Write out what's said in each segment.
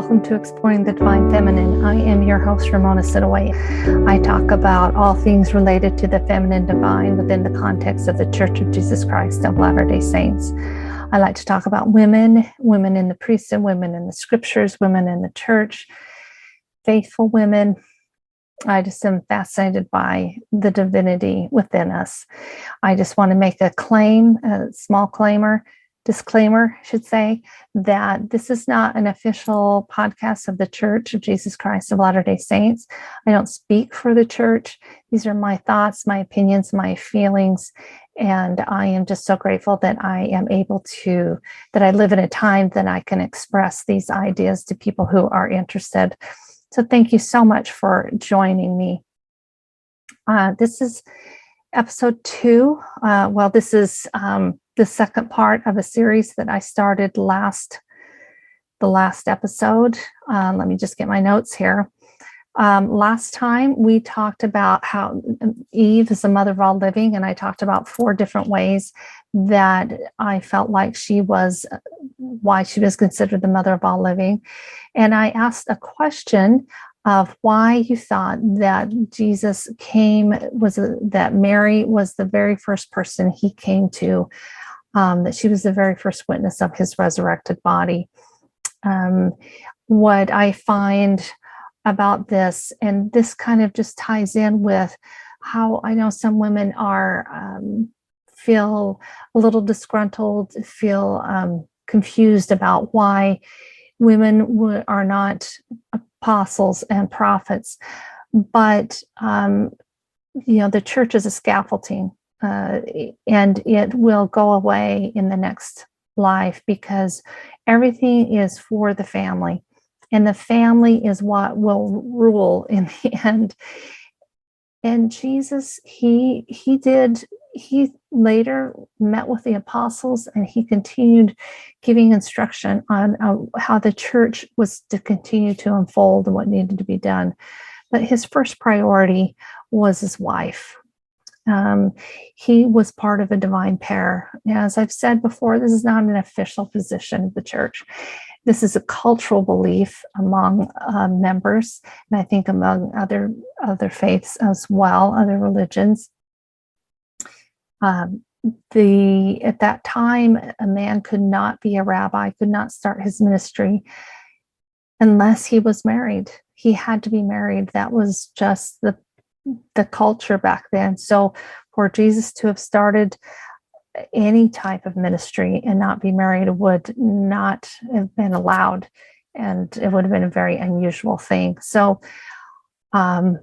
welcome to Exploring the Divine Feminine. I am your host, Ramona Sidaway. I talk about all things related to the feminine divine within the context of the Church of Jesus Christ of Latter-day Saints. I like to talk about women in the priesthood, women in the scriptures, women in the church, faithful women. I just am fascinated by the divinity within us. I just want to make a claim, a small disclaimer, I should say, that this is not an official podcast of the Church of Jesus Christ of Latter-day Saints. I don't speak for the church. These are my thoughts, my opinions, my feelings, and I am just so grateful that I live in a time that I can express these ideas to people who are interested. So thank you so much for joining me. This is episode 2. This is the second part of a series that I started the last episode. Let me just get my notes here. Last time we talked about how Eve is the mother of all living, and I talked about 4 different ways that I felt like why she was considered the mother of all living. And I asked a question of why you thought that that Mary was the very first person he came to, that she was the very first witness of his resurrected body. What I find about this, and this kind of just ties in with how I know some women feel a little disgruntled, feel confused about why women are not apostles and prophets. But the church is a scaffolding, and it will go away in the next life because everything is for the family, and the family is what will rule in the end. And Jesus, he later met with the apostles, and he continued giving instruction on how the church was to continue to unfold and what needed to be done. But his first priority was his wife. He was part of a divine pair. As I've said before, this is not an official position of the church. This is a cultural belief among members, and I think among other faiths as well, other religions. At that time, a man could not be a rabbi, could not start his ministry unless he was married. He had to be married. That was just the culture back then. So for Jesus to have started any type of ministry and not be married would not have been allowed, and it would have been a very unusual thing. So that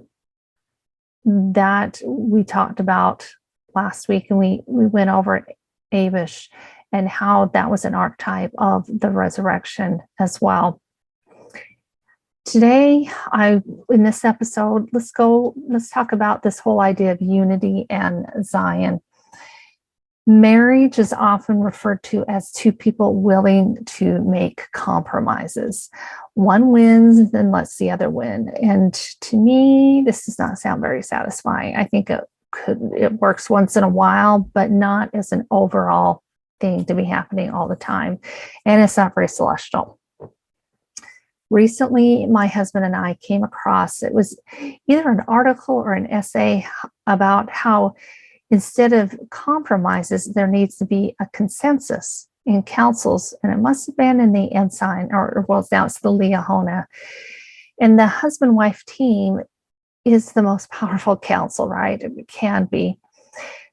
we talked about last week, and we went over Abish and how that was an archetype of the resurrection as well. Today, in this episode, let's talk about this whole idea of unity and Zion. Marriage is often referred to as 2 people willing to make compromises. One wins, then lets the other win. And to me, this does not sound very satisfying. I think it works once in a while, but not as an overall thing to be happening all the time. And it's not very celestial. Recently, my husband and I came across, it was either an article or an essay about how instead of compromises, there needs to be a consensus in councils. And it must have been in the Ensign, or now it's the Liahona. And the husband-wife team is the most powerful council, right? It can be.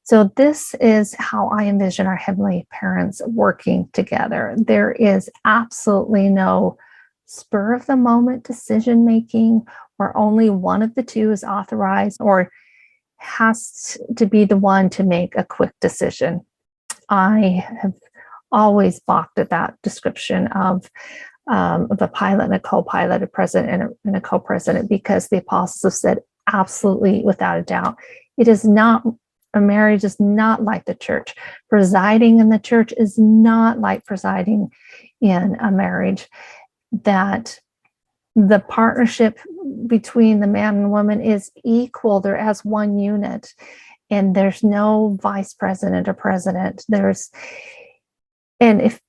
So this is how I envision our heavenly parents working together. There is absolutely no spur of the moment decision making where only one of the 2 is authorized or has to be the one to make a quick decision. I have always balked at that description of a pilot and a co-pilot, a president and a co-president, because the apostles have said absolutely without a doubt, a marriage is not like the church. Presiding in the church is not like presiding in a marriage. That the partnership between the man and woman is equal. They're as one unit, and there's no vice president or president. And if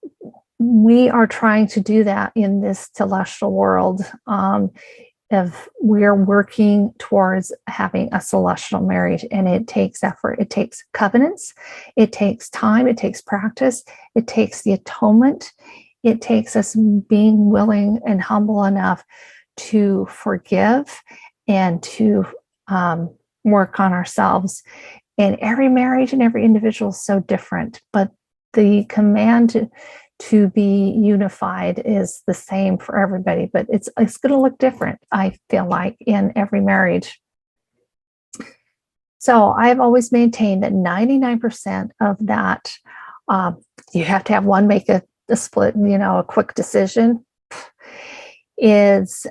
we are trying to do that in this celestial world. If we're working towards having a celestial marriage, and it takes effort, it takes covenants, it takes time, it takes practice, it takes the atonement, it takes us being willing and humble enough to forgive and to work on ourselves. And every marriage and every individual is so different, but the command to be unified is the same for everybody, but it's going to look different, I feel like, in every marriage. So I've always maintained that 99% of that, you have to have one make a split, a quick decision, is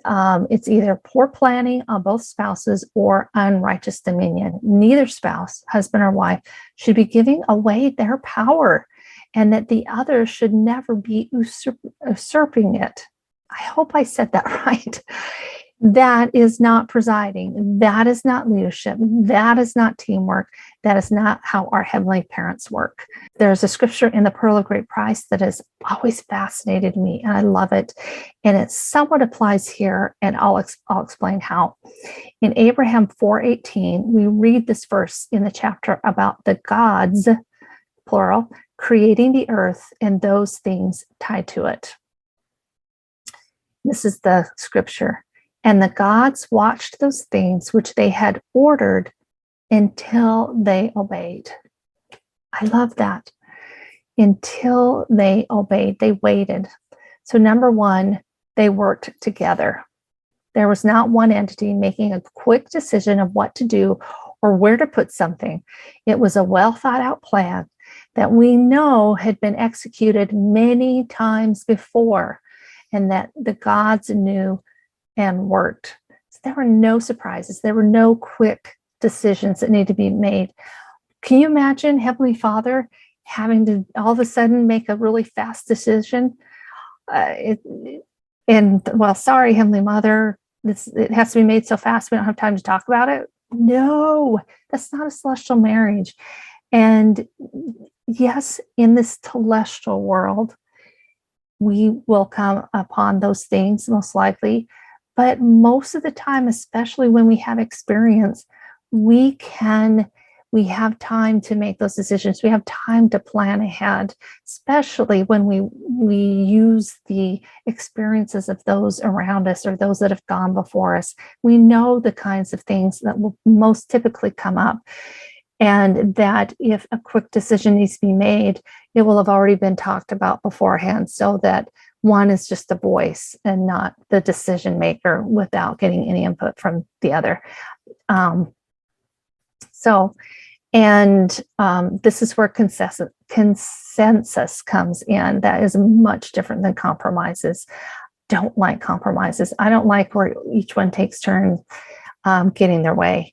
it's either poor planning on both spouses or unrighteous dominion. Neither spouse, husband or wife, should be giving away their power, and that the other should never be usurping it. I hope I said that right. That is not presiding. That is not leadership. That is not teamwork. That is not how our heavenly parents work. There's a scripture in the Pearl of Great Price that has always fascinated me, and I love it. And it somewhat applies here, and I'll explain how. In Abraham 4:18, we read this verse in the chapter about the gods, plural, creating the earth and those things tied to it. This is the scripture. And the gods watched those things which they had ordered until they obeyed. I love that. Until they obeyed, they waited. So number one, they worked together. There was not one entity making a quick decision of what to do or where to put something. It was a well thought out plan that we know had been executed many times before, and that the gods knew and worked. So there were no surprises. There were no quick decisions that need to be made. Can you imagine Heavenly Father having to all of a sudden make a really fast decision? Sorry, Heavenly Mother, it has to be made so fast we don't have time to talk about it. No, that's not a celestial marriage. And yes, in this celestial world, we will come upon those things most likely. But most of the time, especially when we have experience, we have time to make those decisions. We have time to plan ahead, especially when we use the experiences of those around us or those that have gone before us. We know the kinds of things that will most typically come up. And that if a quick decision needs to be made, it will have already been talked about beforehand, so that one is just a voice and not the decision maker without getting any input from the other. This is where consensus comes in. That is much different than compromises. Don't like compromises. I don't like where each one takes turns getting their way.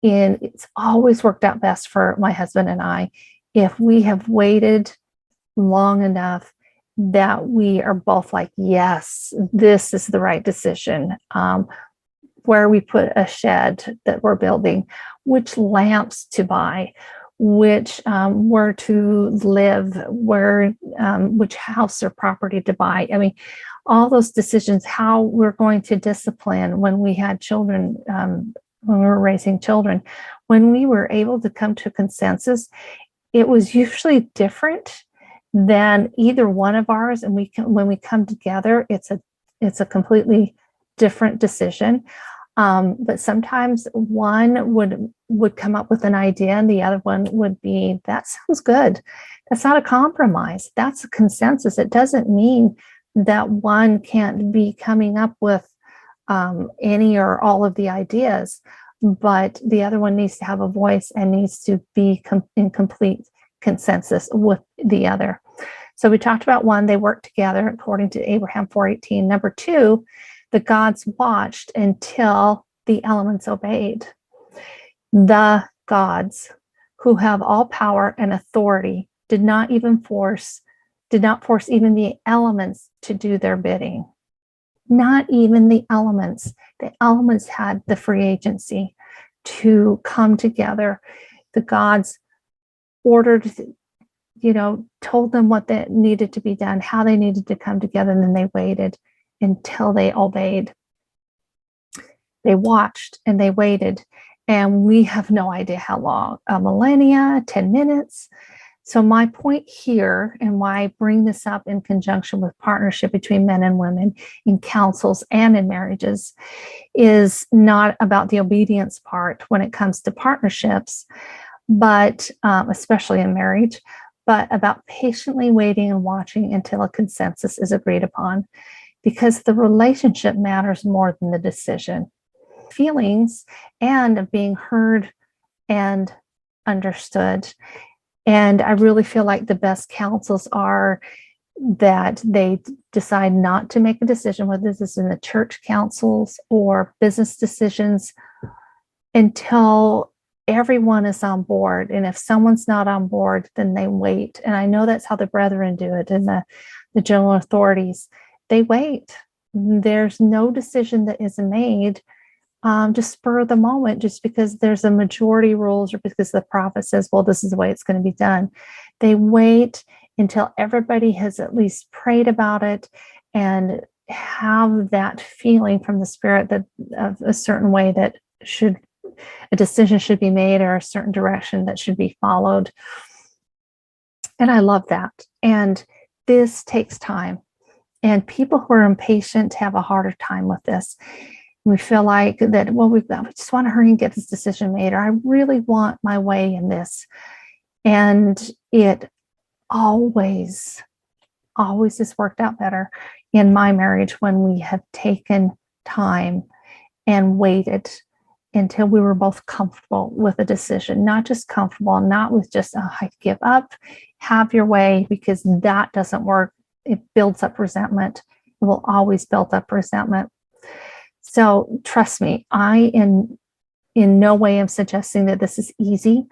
And it's always worked out best for my husband and I if we have waited long enough that we are both like, yes, this is the right decision. Where we put a shed that we're building, which lamps to buy, which where to live, which house or property to buy. I mean, all those decisions, how we're going to discipline when we had children, when we were raising children. When we were able to come to a consensus, it was usually different than either one of ours. And when we come together, it's a completely different decision. But sometimes one would come up with an idea and the other one would be, that sounds good. That's not a compromise. That's a consensus. It doesn't mean that one can't be coming up with any or all of the ideas, but the other one needs to have a voice and needs to be in complete consensus with the other. So we talked about one, they worked together according to Abraham 4:18. Number two, the gods watched until the elements obeyed. The gods, who have all power and authority, did not force even the elements to do their bidding. Not even the elements. The elements had the free agency to come together. The gods ordered told them what that needed to be done, how they needed to come together, and then they waited until they obeyed. They watched and they waited, and we have no idea how long, a millennia, 10 minutes. So my point here, and why I bring this up in conjunction with partnership between men and women in councils and in marriages, is not about the obedience part when it comes to partnerships, but especially in marriage, but about patiently waiting and watching until a consensus is agreed upon, because the relationship matters more than the decision. Feelings and of being heard and understood. And I really feel like the best counsels are that they decide not to make a decision, whether this is in the church councils or business decisions, until everyone is on board. And if someone's not on board, then they wait. And I know that's how the brethren do it, and the general authorities, they wait. There's no decision that is made just spur of the moment, just because there's a majority rules or because the prophet says, well, this is the way it's going to be done. They wait until everybody has at least prayed about it and have that feeling from the Spirit that of a certain way that a decision should be made, or a certain direction that should be followed. And I love that. And this takes time. And people who are impatient have a harder time with this. We feel like that, well, we just want to hurry and get this decision made, or I really want my way in this. And it always has worked out better in my marriage when we have taken time and waited until we were both comfortable with a decision, not just comfortable, not with just, oh, I give up, have your way, because that doesn't work. It builds up resentment. It will always build up resentment. So trust me, I in no way am suggesting that this is easy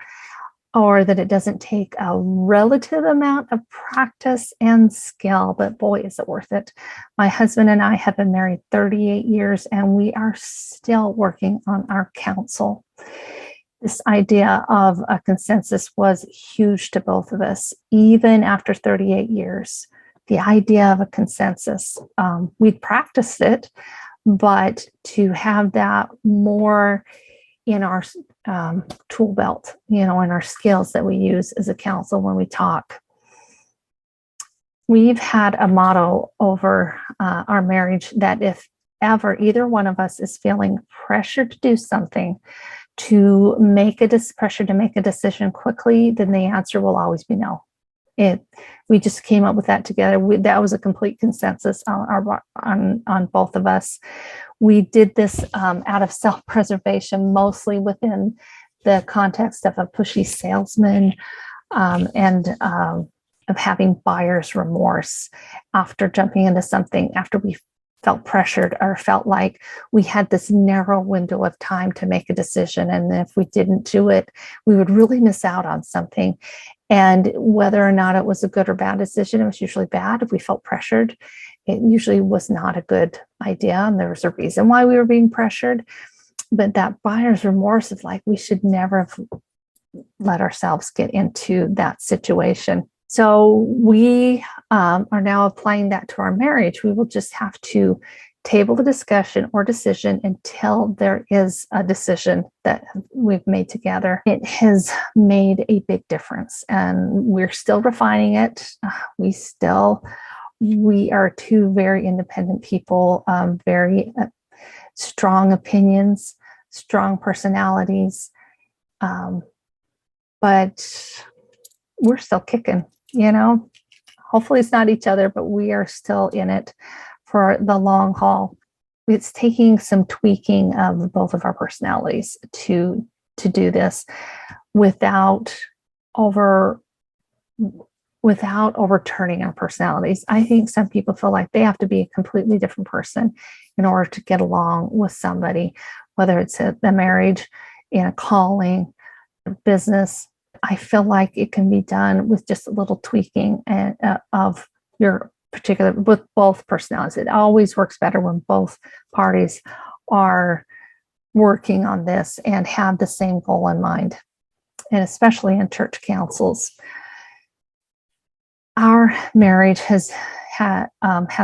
or that it doesn't take a relative amount of practice and skill, but boy, is it worth it. My husband and I have been married 38 years, and we are still working on our counsel. This idea of a consensus was huge to both of us, even after 38 years. The idea of a consensus, we'd practiced it, but to have that more in our tool belt, in our skills that we use as a counsel when we talk. We've had a motto over our marriage that if ever either one of us is feeling pressure to do something, to make a decision quickly, then the answer will always be no. We just came up with that together. That was a complete consensus on both of us. We did this out of self-preservation, mostly within the context of a pushy salesman, and of having buyer's remorse after jumping into something, after we felt pressured or felt like we had this narrow window of time to make a decision. And if we didn't do it, we would really miss out on something. And whether or not it was a good or bad decision, it was usually bad. If we felt pressured, it usually was not a good idea. And there was a reason why we were being pressured. But that buyer's remorse is like, we should never have let ourselves get into that situation. So we are now applying that to our marriage. We will just have to table the discussion or decision until there is a decision that we've made together. It has made a big difference, and we're still refining it. We are two very independent people, very strong opinions, strong personalities, but we're still kicking, Hopefully it's not each other, but we are still in it for the long haul. It's taking some tweaking of both of our personalities to do this without overturning our personalities. I think some people feel like they have to be a completely different person in order to get along with somebody, whether it's a marriage, in a calling, a business. I feel like it can be done with just a little tweaking of your particular, with both personalities. It always works better when both parties are working on this and have the same goal in mind, and especially in church councils. our marriage has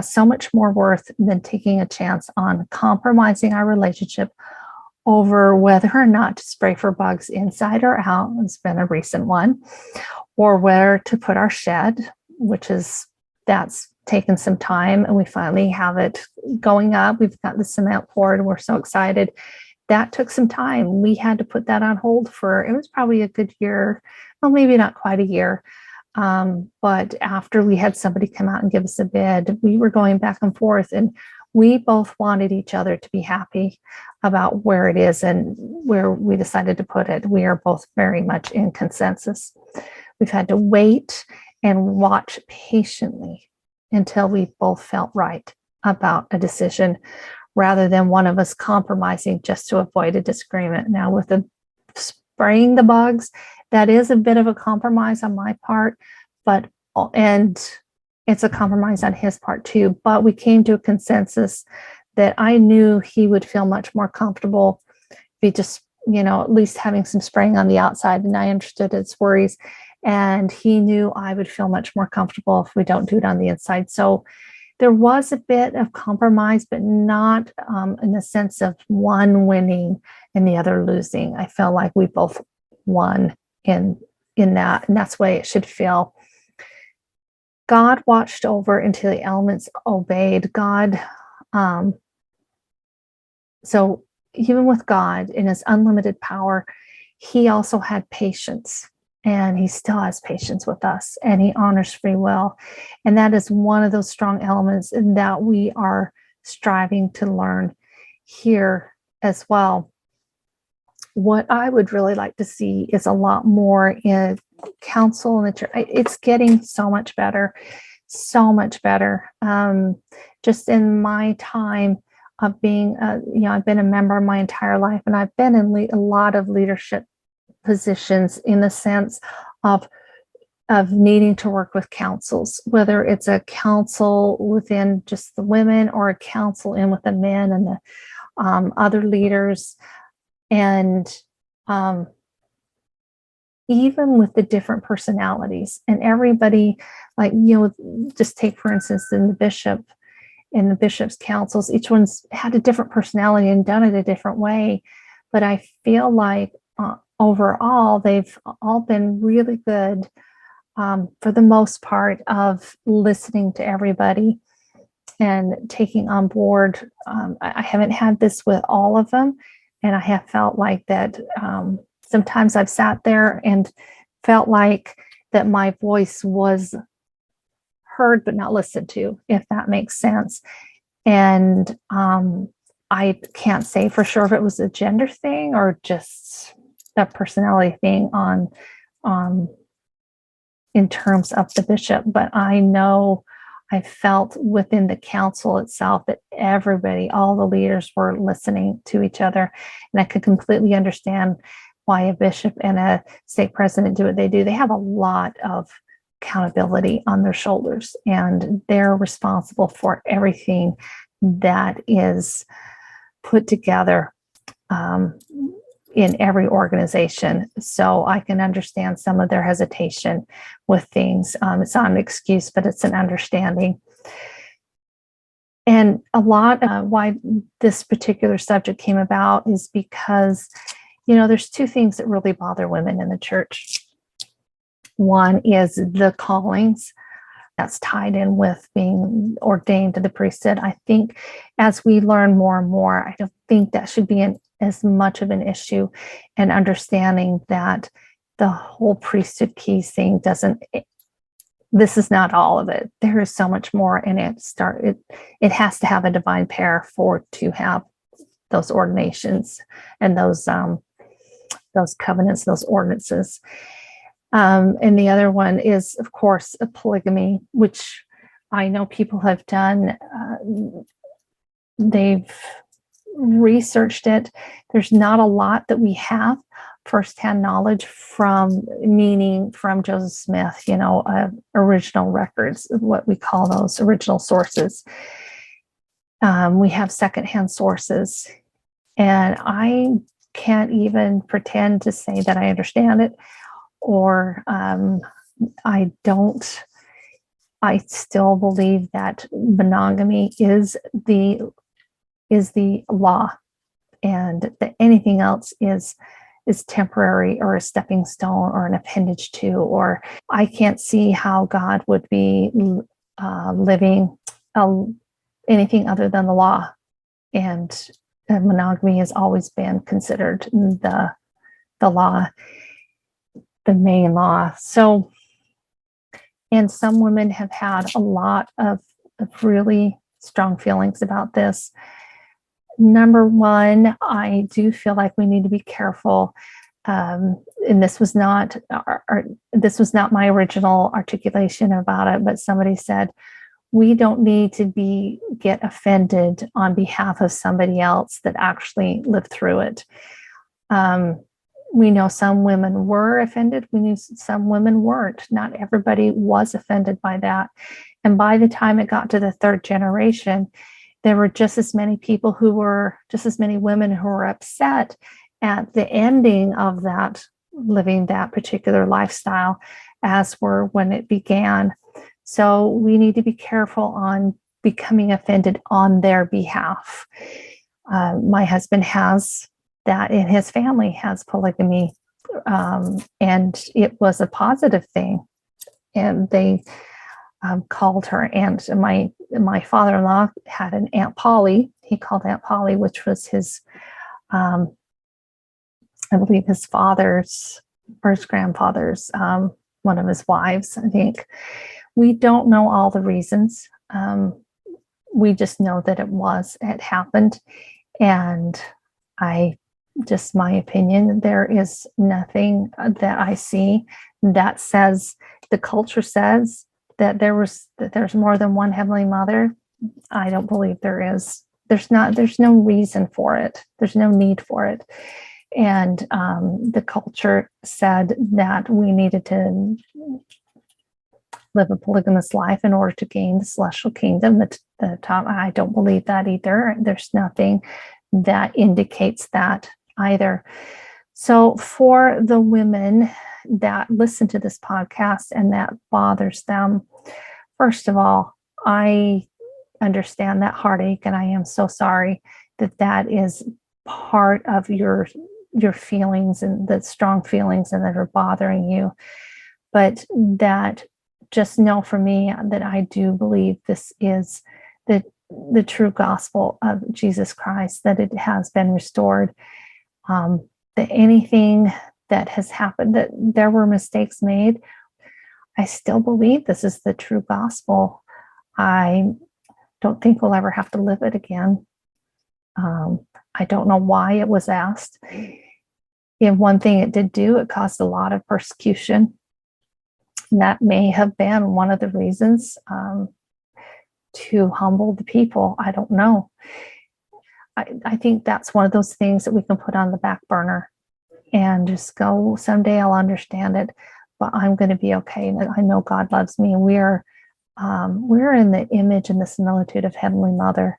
so much more worth than taking a chance on compromising our relationship over whether or not to spray for bugs inside or out. It's been a recent one, or where to put our shed, that's taken some time, and we finally have it going up. We've got the cement poured. We're so excited. That took some time. We had to put that on hold for, it was probably a good year, well, maybe not quite a year. But after we had somebody come out and give us a bid, we were going back and forth, and we both wanted each other to be happy about where it is and where we decided to put it. We are both very much in consensus. We've had to wait and watch patiently until we both felt right about a decision, rather than one of us compromising just to avoid a disagreement. Now, with the spraying the bugs, that is a bit of a compromise on my part, and it's a compromise on his part too. But we came to a consensus that I knew he would feel much more comfortable if he just, at least having some spraying on the outside, and I understood his worries. And he knew I would feel much more comfortable if we don't do it on the inside. So there was a bit of compromise, but not in the sense of one winning and the other losing. I felt like we both won in that, and that's the way it should feel. God watched over until the elements obeyed. So even with God in his unlimited power, he also had patience, and he still has patience with us, and he honors free will. And that is one of those strong elements that we are striving to learn here as well. What I would really like to see is a lot more in counsel in the church. It's getting so much better, so much better. Just in my time of being, I've been a member my entire life, and I've been in a lot of leadership positions in the sense of needing to work with councils, whether it's a council within just the women or a council in with the men and the other leaders. And even with the different personalities and everybody, just take, for instance, in the bishop's councils, each one's had a different personality and done it a different way. But I feel like overall, they've all been really good for the most part of listening to everybody and taking on board. I haven't had this with all of them, and I have felt like that sometimes I've sat there and felt like that my voice was heard but not listened to, if that makes sense. And I can't say for sure if it was a gender thing or just a personality thing on in terms of the bishop, but I know I felt within the council itself that everybody, all the leaders, were listening to each other, and I could completely understand why a bishop and a stake president do what they do. They have a lot of accountability on their shoulders, and they're responsible for everything that is put together in every organization. So I can understand some of their hesitation with things. It's not an excuse, but it's an understanding. And a lot of why this particular subject came about is because, there's two things that really bother women in the church. One is the callings that's tied in with being ordained to the priesthood. I think as we learn more and more, I don't think that should be as much of an issue, and understanding that the whole priesthood keys thing this is not all of it. There is so much more in it. It has to have a divine pair to have those ordinations and those covenants, those ordinances. And the other one is, of course, a polygamy, which I know people have done. They've researched it. There's not a lot that we have firsthand knowledge from Joseph Smith, original records, what we call those original sources. We have secondhand sources, and I can't even pretend to say that I understand it, or I don't I still believe that monogamy is the law, and that anything else is temporary or a stepping stone or an appendage to, or I can't see how God would be living anything other than the law. And monogamy has always been considered the law, the main law. So, and some women have had a lot of really strong feelings about this. Number one, I do feel like we need to be careful. And this was not my original articulation about it, but somebody said we don't need to get offended on behalf of somebody else that actually lived through it. We know some women were offended. We knew some women weren't. Not everybody was offended by that. And by the time it got to the third generation, there were just as many women who were upset at the ending of that, living that particular lifestyle, as were when it began. So we need to be careful on becoming offended on their behalf. My husband has that in his family, has polygamy, and it was a positive thing. And they called her aunt. My father-in-law had an Aunt Polly. He called Aunt Polly, which was his, I believe, his father's or his grandfather's, one of his wives, I think. We don't know all the reasons. We just know that it happened. And my opinion, there is nothing that I see that says, the culture says that there's more than one Heavenly Mother. I don't believe there is. There's no reason for it. There's no need for it. And the culture said that we needed to live a polygamous life in order to gain the celestial kingdom. I don't believe that either. There's nothing that indicates that either. So for the women that listen to this podcast and that bothers them, first of all, I understand that heartache, and I am so sorry that is part of your feelings and the strong feelings and that are bothering you. But that, just know for me that I do believe this is the true gospel of Jesus Christ, that it has been restored. That anything that has happened, that there were mistakes made, I still believe this is the true gospel. I don't think we'll ever have to live it again. I don't know why it was asked. And one thing it did do, it caused a lot of persecution. And that may have been one of the reasons to humble the people. I don't know. I think that's one of those things that we can put on the back burner and just go, someday I'll understand it, but I'm going to be okay. I know God loves me, and we're in the image and the similitude of Heavenly Mother.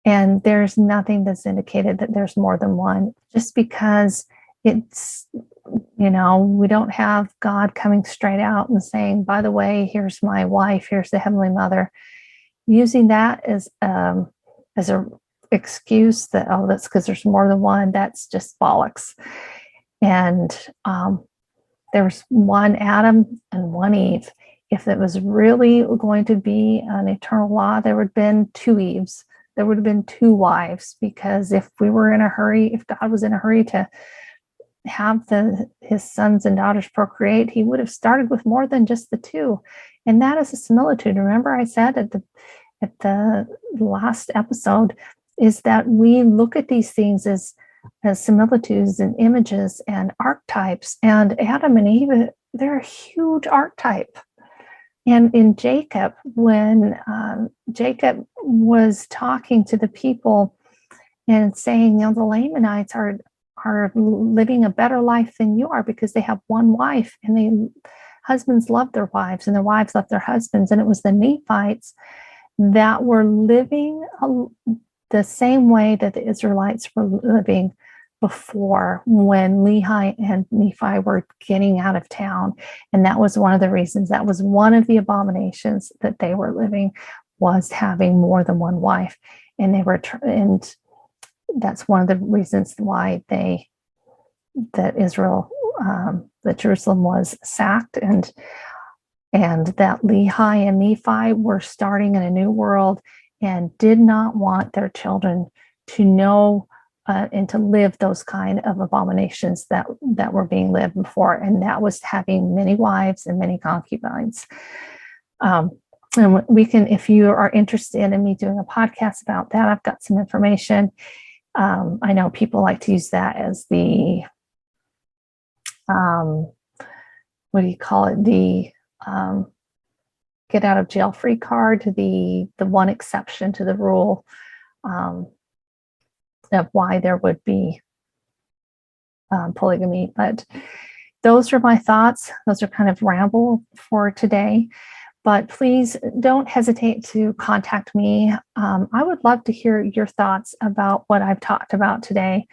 And there's nothing that's indicated that there's more than one. Just because it's, we don't have God coming straight out and saying, by the way, here's my wife, here's the Heavenly Mother. Using that as a excuse that, that's because there's more than one, that's just bollocks. And there was one Adam and one Eve. If it was really going to be an eternal law, there would have been two Eves. There would have been two wives, because if God was in a hurry to have his sons and daughters procreate, he would have started with more than just the two. And that is a similitude. Remember, I said at the last episode, is that we look at these things as similitudes and images and archetypes. And Adam and Eve, they're a huge archetype. And in Jacob, when Jacob was talking to the people and saying, the Lamanites are living a better life than you are, because they have one wife, and husbands love their wives and their wives love their husbands. And it was the Nephites that were living the same way that the Israelites were living, before when Lehi and Nephi were getting out of town. And that was one of the reasons, that was one of the abominations that they were living, was having more than one wife. And they were, and that's one of the reasons why that Israel, that Jerusalem was sacked, and that Lehi and Nephi were starting in a new world and did not want their children to know and to live those kind of abominations that were being lived before, and that was having many wives and many concubines. And we can, if you are interested in me doing a podcast about that, I've got some information. I know people like to use that as the, what do you call it? The get out of jail free card, the one exception to the rule of why there would be polygamy. But those are my thoughts. Those are kind of ramble for today. But please don't hesitate to contact me. I would love to hear your thoughts about what I've talked about today,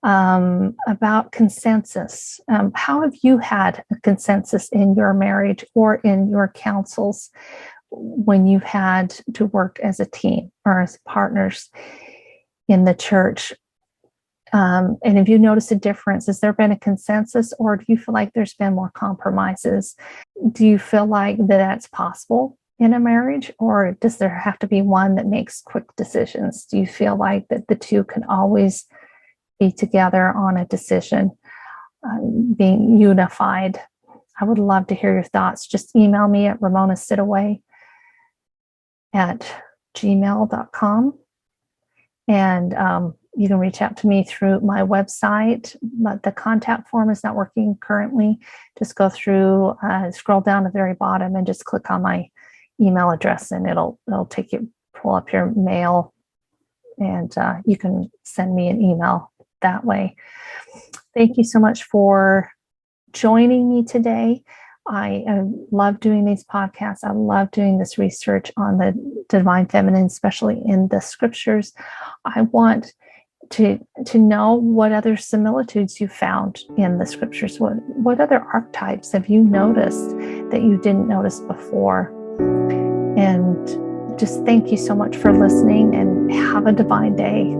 about consensus. How have you had a consensus in your marriage or in your councils when you've had to work as a team or as partners in the church? And have you noticed a difference? Has there been a consensus, or do you feel like there's been more compromises? Do you feel like that's possible in a marriage, or does there have to be one that makes quick decisions? Do you feel like that the two can always be together on a decision, being unified? I would love to hear your thoughts. Just email me at ramonasitaway@gmail.com. And you can reach out to me through my website, but the contact form is not working currently. Just go through, scroll down to the very bottom and just click on my email address, and it'll take you, pull up your mail, and you can send me an email that way. Thank you so much for joining me today. I love doing these podcasts. I love doing this research on the divine feminine, especially in the scriptures. I want to know what other similitudes you found in the scriptures. What other archetypes have you noticed that you didn't notice before? And just thank you so much for listening, and have a divine day.